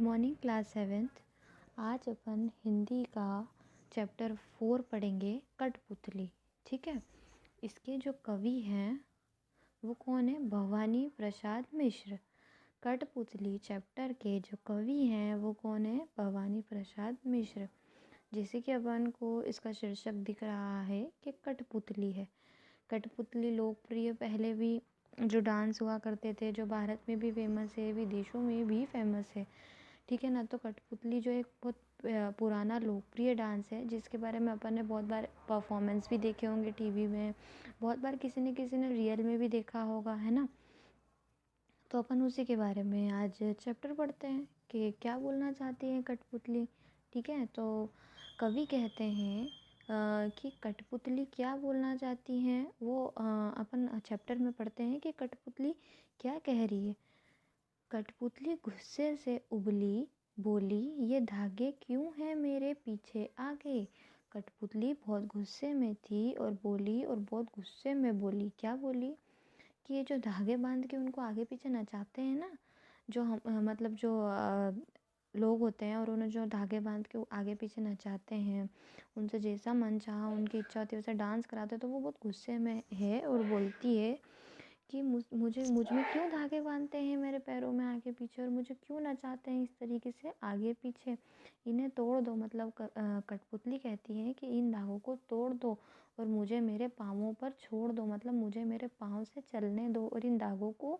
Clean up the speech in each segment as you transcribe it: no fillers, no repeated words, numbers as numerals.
Good morning class 7th। आज अपन हिंदी का chapter 4 पढ़ेंगे, कठपुतली। ठीक है। इसके जो कवि हैं वो कौन है? भवानी प्रसाद मिश्र। कठपुतली चैप्टर के जो कवि हैं वो कौन है? भवानी प्रसाद मिश्र। जैसे कि अपन को इसका शीर्षक दिख रहा है कि कठपुतली है। कठपुतली लोकप्रिय पहले भी जो डांस हुआ करते थे, जो भारत में भी फेमस है, विदेशों में भी फेमस है। ठीक है ना। तो कठपुतली जो एक बहुत पुराना लोकप्रिय डांस है, जिसके बारे में अपन ने बहुत बार परफॉर्मेंस भी देखे होंगे टीवी में, बहुत बार किसी ने रियल में भी देखा होगा, है ना। तो अपन उसी के बारे में आज चैप्टर पढ़ते हैं कि क्या बोलना चाहती है कठपुतली। ठीक है। तो कवि कहते हैं कि कठपुतली क्या बोलना चाहती हैं। वो अपन चैप्टर में पढ़ते हैं कि कठपुतली क्या कह रही है। कठपुतली गुस्से से उबली, बोली, ये धागे क्यों हैं मेरे पीछे आगे। कठपुतली बहुत गुस्से में थी और बोली, और बहुत गुस्से में बोली। क्या बोली? कि ये जो धागे बांध के उनको आगे पीछे नचाते हैं ना, जो हम मतलब जो लोग होते हैं, और उन्हें जो धागे बांध के आगे पीछे नचाते हैं, उनसे जैसा मन चाहा, उनकी इच्छा होती है वैसा डांस कराते हैं, तो वो बहुत गुस्से में है और बोलती है कि मुझ में क्यों धागे बांधते हैं मेरे पैरों में आगे पीछे, और मुझे क्यों नचाते हैं इस तरीके से आगे पीछे। इन्हें तोड़ दो। मतलब कठपुतली कहती है कि इन धागों को तोड़ दो और मुझे मेरे पाँवों पर छोड़ दो। मतलब मुझे मेरे पाँव से चलने दो और इन धागों को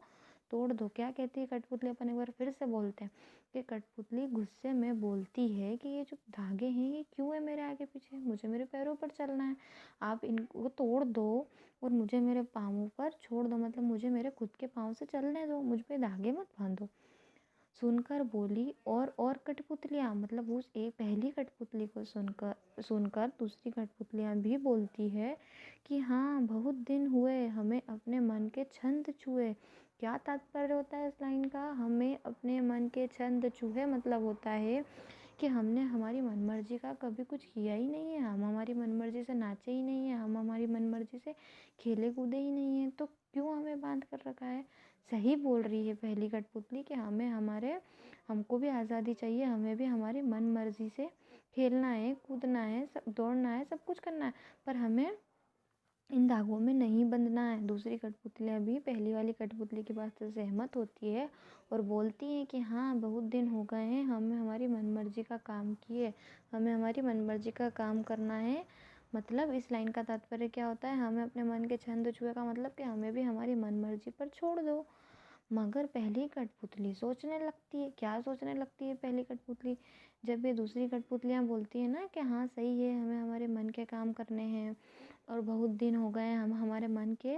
तोड़ दो। क्या कहती है कठपुतली? अपन एक बार फिर से बोलते हैं कि कठपुतली गुस्से में बोलती है कि ये जो धागे हैं ये क्यों है मेरे आगे पीछे, मुझे मेरे पैरों पर चलना है, आप इनको तोड़ दो और मुझे मेरे पाँवों पर छोड़ दो। मतलब मुझे मेरे खुद के पाँव से चलने दो, मुझ पे धागे मत बांधो। सुनकर बोली और कठपुतलियाँ, मतलब उस एक पहली कठपुतली को सुनकर दूसरी कठपुतलियाँ भी बोलती है कि हाँ, बहुत दिन हुए हमें अपने मन के छंद छुए। क्या तात्पर्य होता है इस लाइन का? हमें अपने मन के छंद छुए मतलब होता है कि हमने हमारी मनमर्जी का कभी कुछ किया ही नहीं है, हम हमारी मनमर्जी से नाचे ही नहीं है, हम हमारी मनमर्जी से खेले कूदे ही नहीं है, तो क्यों हमें बांध कर रखा है। सही बोल रही है पहली कठपुतली कि हमको भी आज़ादी चाहिए, हमें भी हमारी मन मर्जी से खेलना है, कूदना है, सब दौड़ना है, सब कुछ करना है, पर हमें इन धागों में नहीं बंधना है। दूसरी कठपुतलियाँ भी पहली वाली कठपुतली की बात से सहमत होती है और बोलती हैं कि हाँ, बहुत दिन हो गए हैं हमें हमारी मनमर्जी का काम किए, हमें हमारी मनमर्जी का काम करना है। मतलब इस लाइन का तात्पर्य क्या होता है? हमें अपने मन के छंद छुए का मतलब कि हमें भी हमारी मनमर्जी पर छोड़ दो। मगर पहली कठपुतली सोचने लगती है। क्या सोचने लगती है पहली कठपुतली? जब ये दूसरी कठपुतलियाँ बोलती है ना कि हाँ सही है, हमें हमारे मन के काम करने हैं और बहुत दिन हो गए हम हमारे मन के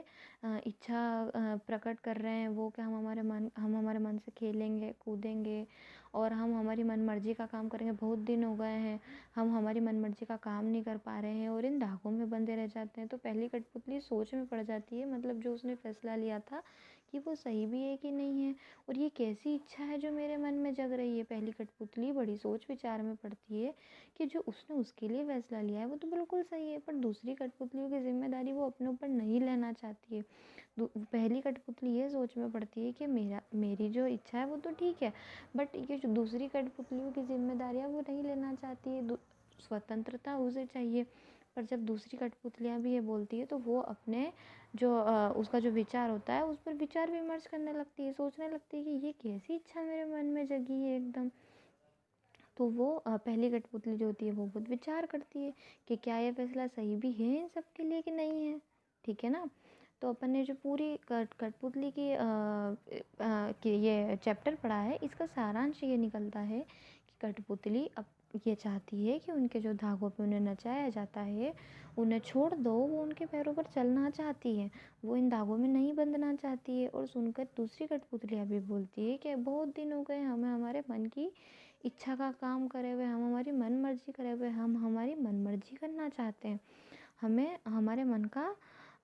इच्छा प्रकट कर रहे हैं, वो कि हम हमारे मन से खेलेंगे कूदेंगे और हम हमारी मनमर्जी का काम करेंगे। बहुत दिन हो गए हैं हम हमारी मनमर्जी का काम नहीं कर पा रहे हैं और इन धागों में बंधे रह जाते हैं। तो पहली कठपुतली सोच में पड़ जाती है, मतलब जो उसने फैसला लिया था कि वो सही भी है कि नहीं है, और ये कैसी इच्छा है जो मेरे मन में जग रही है। पहली कठपुतली बड़ी सोच विचार में पड़ती है कि जो उसने उसके लिए फैसला लिया है वो तो बिल्कुल सही है, पर दूसरी कठपुतलियों की जिम्मेदारी वो अपने ऊपर नहीं लेना चाहती है। पहली कठपुतली ये सोच में पड़ती है कि मेरी जो इच्छा है वो तो ठीक है, बट ये जो दूसरी कठपुतलियों की जिम्मेदारियाँ वो नहीं लेना चाहती है, स्वतंत्रता उसे चाहिए। पर जब दूसरी कठपुतलियाँ भी ये बोलती है तो वो अपने जो उसका जो विचार होता है उस पर विचार विमर्श करने लगती है, सोचने लगती है कि ये कैसी इच्छा मेरे मन में जगी है एकदम। तो वो पहली कठपुतली जो होती है वो बहुत विचार करती है कि क्या ये फैसला सही भी है इन सब के लिए कि नहीं है। ठीक है ना। तो अपन ने जो पूरी कठपुतली की ये चैप्टर पढ़ा है, इसका सारांश ये निकलता है कि कठपुतली अब ये चाहती है कि उनके जो धागों पे उन्हें नचाया जाता है उन्हें छोड़ दो, वो उनके पैरों पर चलना चाहती है, वो इन धागों में नहीं बंधना चाहती है। और सुनकर दूसरी कठपुतलियाँ भी बोलती है कि बहुत दिन हो गए हमें हमारे मन की इच्छा का काम करे हुए, हम हमारी मन मर्जी करे हुए, हम हमारी मन मर्जी करना चाहते हैं। हमें हमारे मन का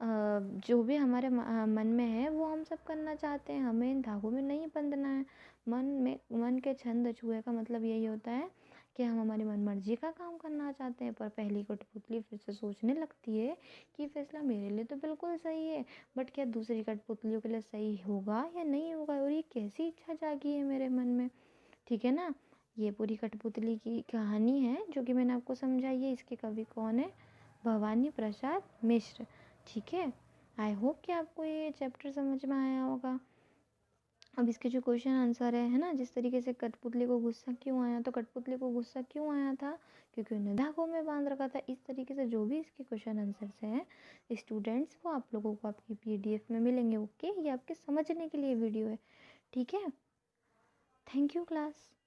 जो भी हमारे मन में है वो हम सब करना चाहते हैं, हमें इन धागों में नहीं बंधना है। मन के छंद छुए का मतलब यही होता है कि हम हमारी मन मर्जी का काम करना चाहते हैं। पर पहली कठपुतली फिर से सोचने लगती है कि फैसला मेरे लिए तो बिल्कुल सही है, बट क्या दूसरी कठपुतलियों के लिए सही होगा या नहीं होगा, और ये कैसी इच्छा जागी है मेरे मन में। ठीक है ना। ये पूरी कठपुतली की कहानी है जो कि मैंने आपको समझाई है। इसके कवि कौन है? भवानी प्रसाद मिश्र। ठीक है, आई होप कि आपको ये चैप्टर समझ में आया होगा। अब इसके जो क्वेश्चन आंसर है ना, जिस तरीके से कठपुतली को गुस्सा क्यों आया, तो कठपुतली को गुस्सा क्यों आया था? क्योंकि उन्हें धागों में बांध रखा था। इस तरीके से जो भी इसके क्वेश्चन आंसर्स हैं स्टूडेंट्स, वो आप लोगों को आपकी PDF में मिलेंगे। ओके, ये आपके समझने के लिए वीडियो है। ठीक है, थैंक यू क्लास।